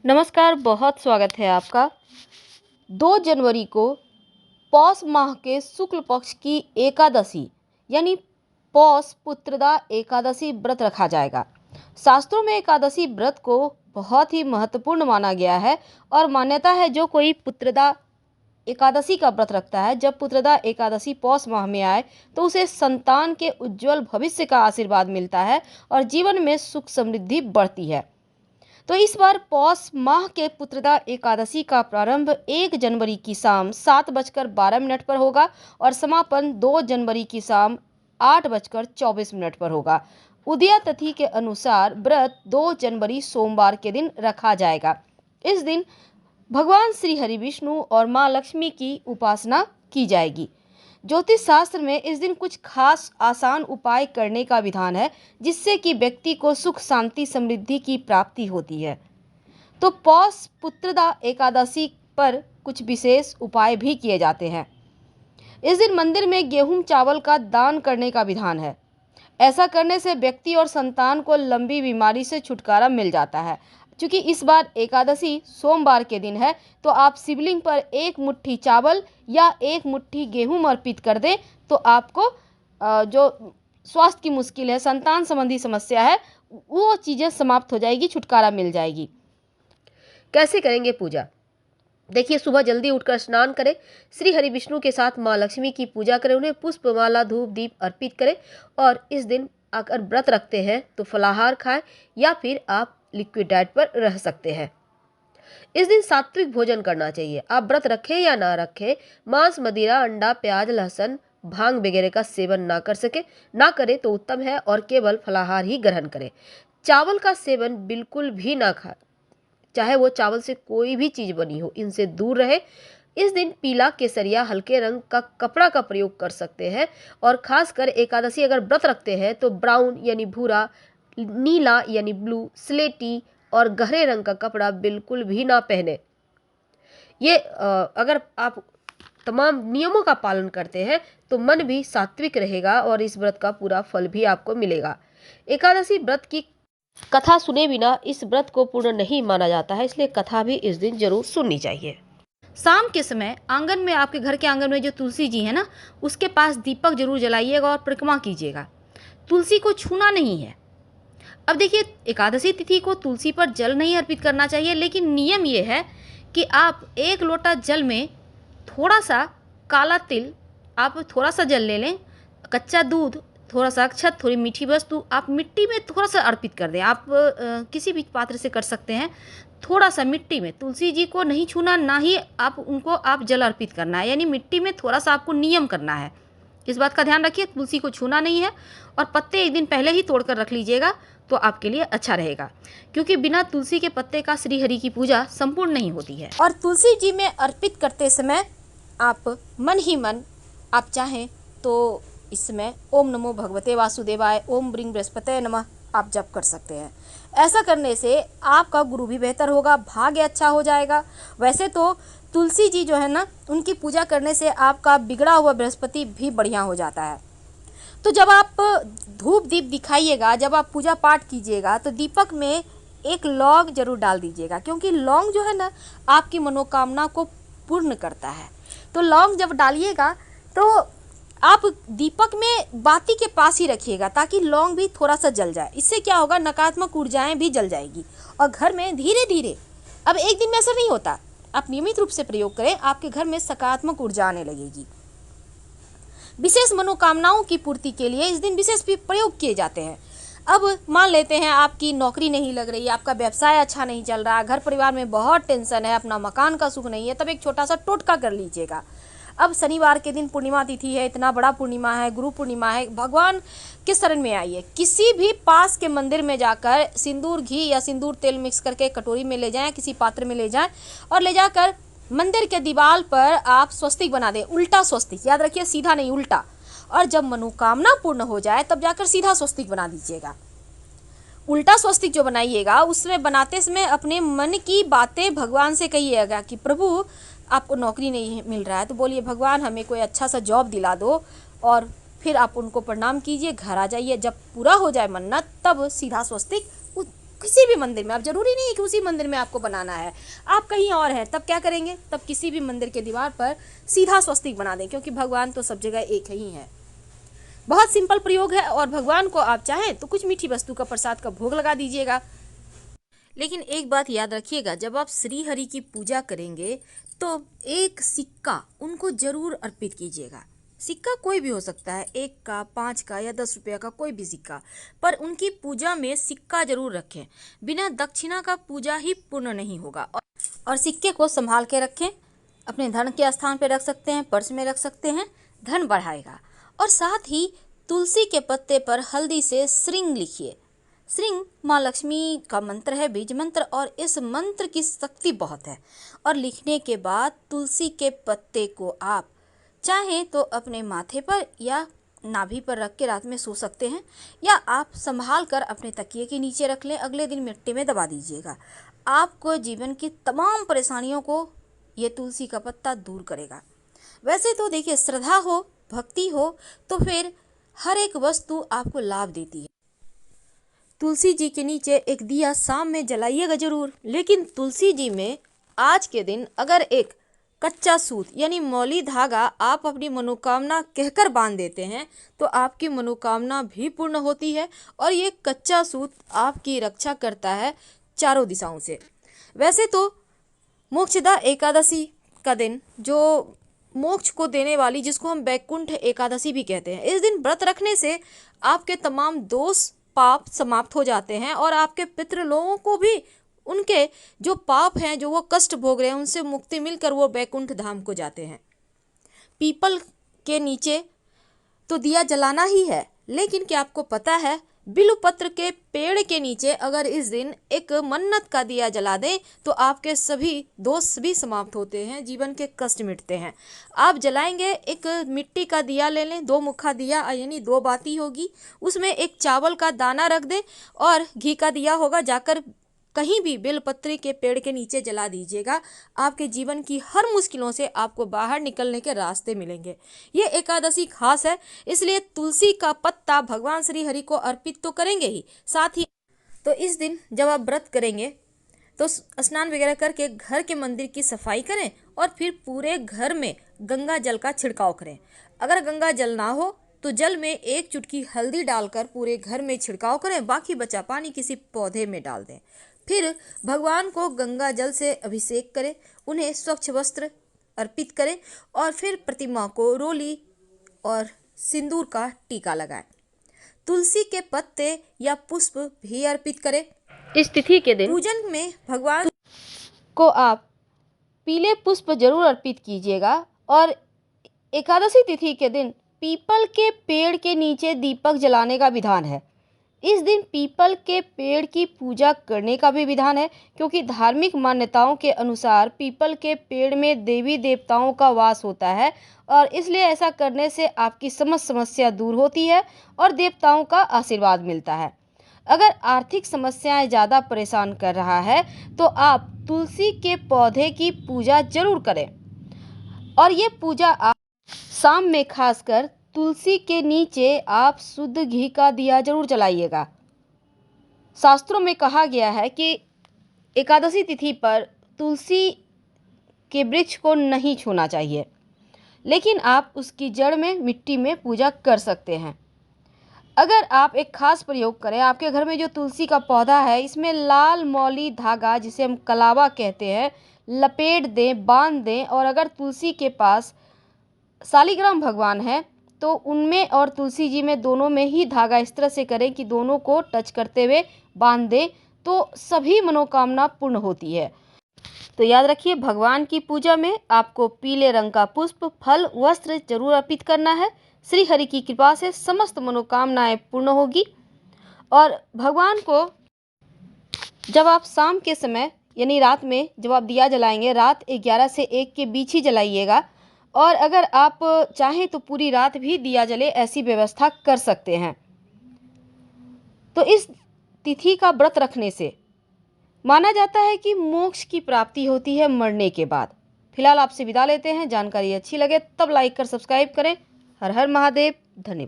नमस्कार, बहुत स्वागत है आपका। 2 जनवरी को पौष माह के शुक्ल पक्ष की एकादशी यानी पौष पुत्रदा एकादशी व्रत रखा जाएगा। शास्त्रों में एकादशी व्रत को बहुत ही महत्वपूर्ण माना गया है और मान्यता है जो कोई पुत्रदा एकादशी का व्रत रखता है, जब पुत्रदा एकादशी पौष माह में आए तो उसे संतान के उज्जवल भविष्य का आशीर्वाद मिलता है और जीवन में सुख समृद्धि बढ़ती है। तो इस बार पौष माह के पुत्रदा एकादशी का प्रारंभ 1 जनवरी की शाम 7:12 पर होगा और समापन 2 जनवरी की शाम 8:24 पर होगा। उदया तिथि के अनुसार व्रत 2 जनवरी सोमवार के दिन रखा जाएगा। इस दिन भगवान श्री हरि विष्णु और माँ लक्ष्मी की उपासना की जाएगी। ज्योतिष शास्त्र में इस दिन कुछ खास आसान उपाय करने का विधान है, जिससे कि व्यक्ति को सुख शांति समृद्धि की प्राप्ति होती है। तो पौष पुत्रदा एकादशी पर कुछ विशेष उपाय भी किए जाते हैं। इस दिन मंदिर में गेहूं चावल का दान करने का विधान है। ऐसा करने से व्यक्ति और संतान को लंबी बीमारी से छुटकारा मिल जाता है। क्योंकि इस बार एकादशी सोमवार के दिन है, तो आप शिवलिंग पर 1 मुट्ठी चावल या 1 मुट्ठी गेहूं अर्पित कर दें तो आपको जो स्वास्थ्य की मुश्किल है, संतान संबंधी समस्या है, वो चीज़ें समाप्त हो जाएगी, छुटकारा मिल जाएगी। कैसे करेंगे पूजा? देखिए, सुबह जल्दी उठकर स्नान करें, श्री हरि विष्णु के साथ माँ लक्ष्मी की पूजा करें, उन्हें पुष्पमाला धूप दीप अर्पित करें और इस दिन अगर व्रत रखते हैं तो फलाहार खाएं या फिर आप लिक्विड डाइट पर रह सकते हैं। इस दिन सात्विक भोजन करना चाहिए। आप व्रत रखें या ना रखें, मांस मदिरा अंडा प्याज लहसुन भांग वगैरह का सेवन ना करें तो उत्तम है और केवल फलाहार ही ग्रहण करें। चावल का सेवन बिल्कुल भी ना खाएं, चाहे वो चावल से कोई भी चीज बनी हो, इनसे दूर रहे। इस दिन पीला केसरिया हल्के रंग का कपड़ा का प्रयोग कर सकते हैं और खासकर एकादशी अगर व्रत रखते हैं तो ब्राउन यानी भूरा, नीला यानी ब्लू, स्लेटी और गहरे रंग का कपड़ा बिल्कुल भी ना पहने। ये अगर आप तमाम नियमों का पालन करते हैं तो मन भी सात्विक रहेगा और इस व्रत का पूरा फल भी आपको मिलेगा। एकादशी व्रत की कथा सुने बिना इस व्रत को पूर्ण नहीं माना जाता है, इसलिए कथा भी इस दिन जरूर सुननी चाहिए। शाम के समय आंगन में, आपके घर के आंगन में जो तुलसी जी है ना, उसके पास दीपक जरूर जलाइएगा और परिक्रमा कीजिएगा। तुलसी को छूना नहीं है। अब देखिए, एकादशी तिथि को तुलसी पर जल नहीं अर्पित करना चाहिए, लेकिन नियम ये है कि आप 1 लोटा जल में थोड़ा सा काला तिल, आप थोड़ा सा जल ले लें, कच्चा दूध, थोड़ा सा अक्षत, थोड़ी मीठी वस्तु आप मिट्टी में थोड़ा सा अर्पित कर दें। आप किसी भी पात्र से कर सकते हैं। थोड़ा सा मिट्टी में, तुलसी जी को नहीं छूना, ना ही आप जल अर्पित करना है, यानी मिट्टी में थोड़ा सा आपको नियम करना है। इस बात का ध्यान रखिए, तुलसी को छूना नहीं है और पत्ते एक दिन पहले ही तोड़कर रख लीजिएगा तो आपके लिए अच्छा रहेगा, क्योंकि बिना तुलसी के पत्ते का श्री हरि की पूजा संपूर्ण नहीं होती है। और तुलसी जी में अर्पित करते समय आप मन ही मन, आप चाहें तो इसमें ओम नमो भगवते वासुदेवाय, ओम ब्रिंग बृहस्पते नमः आप जप कर सकते हैं। ऐसा करने से आपका गुरु भी बेहतर होगा, भाग्य अच्छा हो जाएगा। वैसे तो तुलसी जी जो है ना, उनकी पूजा करने से आपका बिगड़ा हुआ बृहस्पति भी बढ़िया हो जाता है। तो जब आप धूप दीप दिखाइएगा, जब आप पूजा पाठ कीजिएगा तो दीपक में 1 लौंग जरूर डाल दीजिएगा, क्योंकि लौंग जो है ना आपकी मनोकामना को पूर्ण करता है। तो लौंग जब डालिएगा तो आप दीपक में बाती के पास ही रखिएगा, ताकि लौंग भी थोड़ा सा जल जाए। इससे क्या होगा, नकारात्मक ऊर्जाएं भी जल जाएगी और घर में धीरे धीरे, अब एक दिन में ऐसा नहीं होता, आप नियमित रूप से प्रयोग करें, आपके घर में सकारात्मक ऊर्जा आने लगेगी। विशेष मनोकामनाओं की पूर्ति के लिए इस दिन विशेष भी प्रयोग किए जाते हैं। अब मान लेते हैं आपकी नौकरी नहीं लग रही, आपका व्यवसाय अच्छा नहीं चल रहा, घर परिवार में बहुत टेंशन है, अपना मकान का सुख नहीं है, तब एक छोटा सा टोटका कर लीजिएगा। अब शनिवार के दिन पूर्णिमा तिथि है, इतना बड़ा पूर्णिमा है, गुरु पूर्णिमा है, भगवान के शरण में आइए। किसी भी पास के मंदिर में जाकर सिंदूर घी या सिंदूर तेल मिक्स करके कटोरी में ले जाएं, किसी पात्र में ले जाएं और ले जाकर मंदिर के दीवार पर आप स्वस्तिक बना दें। उल्टा स्वस्तिक, याद रखिए, सीधा नहीं, उल्टा। और जब मनोकामना पूर्ण हो जाए तब जाकर सीधा स्वस्तिक बना दीजिएगा। उल्टा स्वस्तिक जो बनाइएगा, उसमें बनाते समय अपने मन की बातें भगवान से कहिएगा कि प्रभु आपको नौकरी नहीं मिल रहा है तो बोलिए भगवान हमें कोई अच्छा सा जॉब दिला दो, और फिर आप उनको प्रणाम कीजिए, घर आ जाइए। जब पूरा हो जाए मन्नत तब सीधा स्वस्तिक किसी भी मंदिर में, आप जरूरी नहीं है कि उसी मंदिर में आपको बनाना है, आप कहीं और हैं तब क्या करेंगे, तब किसी भी मंदिर के दीवार पर सीधा स्वस्तिक बना दें, क्योंकि भगवान तो सब जगह एक ही है। बहुत सिंपल प्रयोग है, और भगवान को आप चाहें तो कुछ मीठी वस्तु का प्रसाद का भोग लगा दीजिएगा। लेकिन एक बात याद रखिएगा, जब आप श्री हरि की पूजा करेंगे तो एक सिक्का उनको जरूर अर्पित कीजिएगा। सिक्का कोई भी हो सकता है, 1 का, 5 का या 10 रुपये का, कोई भी सिक्का, पर उनकी पूजा में सिक्का जरूर रखें। बिना दक्षिणा का पूजा ही पूर्ण नहीं होगा। और सिक्के को संभाल के रखें, अपने धन के स्थान पर रख सकते हैं, पर्स में रख सकते हैं, धन बढ़ाएगा। और साथ ही तुलसी के पत्ते पर हल्दी से श्रृंग लिखिए। श्रृंग माँ लक्ष्मी का मंत्र है, बीज मंत्र, और इस मंत्र की शक्ति बहुत है। और लिखने के बाद तुलसी के पत्ते को आप चाहें तो अपने माथे पर या नाभि पर रख के रात में सो सकते हैं, या आप संभाल कर अपने तकिए के नीचे रख लें, अगले दिन मिट्टी में दबा दीजिएगा। आपको जीवन की तमाम परेशानियों को ये तुलसी का पत्ता दूर करेगा। वैसे तो देखिए, श्रद्धा हो, भक्ति हो तो फिर हर एक वस्तु आपको लाभ देती है। तुलसी जी के नीचे एक दिया शाम में जलाइएगा जरूर। लेकिन तुलसी जी में आज के दिन अगर एक कच्चा सूत यानी मौली धागा आप अपनी मनोकामना कहकर बांध देते हैं तो आपकी मनोकामना भी पूर्ण होती है, और ये कच्चा सूत आपकी रक्षा करता है चारों दिशाओं से। वैसे तो मोक्षदा एकादशी का दिन, जो मोक्ष को देने वाली, जिसको हम वैकुंठ एकादशी भी कहते हैं, इस दिन व्रत रखने से आपके तमाम दोष पाप समाप्त हो जाते हैं, और आपके पितृ लोगों को भी उनके जो पाप हैं, जो वो कष्ट भोग रहे हैं, उनसे मुक्ति मिलकर वो वैकुंठ धाम को जाते हैं। पीपल के नीचे तो दिया जलाना ही है, लेकिन क्या आपको पता है, बिल्वपत्र के पेड़ के नीचे अगर इस दिन एक मन्नत का दिया जला दें तो आपके सभी दोष भी समाप्त होते हैं, जीवन के कष्ट मिटते हैं। आप जलाएंगे, एक मिट्टी का दिया ले लें, 2 मुखा दिया यानी 2 बाती होगी, उसमें एक चावल का दाना रख दें और घी का दिया होगा, जाकर कहीं भी बेलपत्री के पेड़ के नीचे जला दीजिएगा। आपके जीवन की हर मुश्किलों से आपको बाहर निकलने के रास्ते मिलेंगे। ये एकादशी खास है, इसलिए तुलसी का पत्ता भगवान श्री हरि को अर्पित तो करेंगे ही, साथ ही तो इस दिन जब आप व्रत करेंगे तो स्नान वगैरह करके घर के मंदिर की सफाई करें, और फिर पूरे घर में गंगा जल का छिड़काव करें। अगर गंगा जल ना हो तो जल में 1 चुटकी हल्दी डालकर पूरे घर में छिड़काव करें, बाकी बचा पानी किसी पौधे में डाल दें। फिर भगवान को गंगा जल से अभिषेक करें, उन्हें स्वच्छ वस्त्र अर्पित करें, और फिर प्रतिमा को रोली और सिंदूर का टीका लगाएं। तुलसी के पत्ते या पुष्प भी अर्पित करें। इस तिथि के दिन पूजन में भगवान को आप पीले पुष्प जरूर अर्पित कीजिएगा। और एकादशी तिथि के दिन पीपल के पेड़ के नीचे दीपक जलाने का विधान है। इस दिन पीपल के पेड़ की पूजा करने का भी विधान है, क्योंकि धार्मिक मान्यताओं के अनुसार पीपल के पेड़ में देवी देवताओं का वास होता है, और इसलिए ऐसा करने से आपकी समस्त समस्या दूर होती है और देवताओं का आशीर्वाद मिलता है। अगर आर्थिक समस्याएं ज़्यादा परेशान कर रहा है तो आप तुलसी के पौधे की पूजा जरूर करें, और ये पूजा आप शाम में खासकर तुलसी के नीचे आप शुद्ध घी का दिया जरूर जलाइएगा। शास्त्रों में कहा गया है कि एकादशी तिथि पर तुलसी के वृक्ष को नहीं छूना चाहिए, लेकिन आप उसकी जड़ में मिट्टी में पूजा कर सकते हैं। अगर आप एक खास प्रयोग करें, आपके घर में जो तुलसी का पौधा है, इसमें लाल मौली धागा, जिसे हम कलावा कहते हैं, लपेट दें, बांध दें, और अगर तुलसी के पास शालिग्राम भगवान है तो उनमें और तुलसी जी में, दोनों में ही धागा इस तरह से करें कि दोनों को टच करते हुए बांध दें, तो सभी मनोकामना पूर्ण होती है। तो याद रखिए, भगवान की पूजा में आपको पीले रंग का पुष्प, फल, वस्त्र जरूर अर्पित करना है। श्री हरि की कृपा से समस्त मनोकामनाएं पूर्ण होगी। और भगवान को जब आप शाम के समय यानी रात में जब आप दिया जलाएंगे, रात 11 से 1 के बीच ही जलाइएगा, और अगर आप चाहें तो पूरी रात भी दिया जले, ऐसी व्यवस्था कर सकते हैं। तो इस तिथि का व्रत रखने से माना जाता है कि मोक्ष की प्राप्ति होती है मरने के बाद। फिलहाल आपसे विदा लेते हैं। जानकारी अच्छी लगे तब लाइक कर सब्सक्राइब करें। हर हर महादेव। धन्यवाद।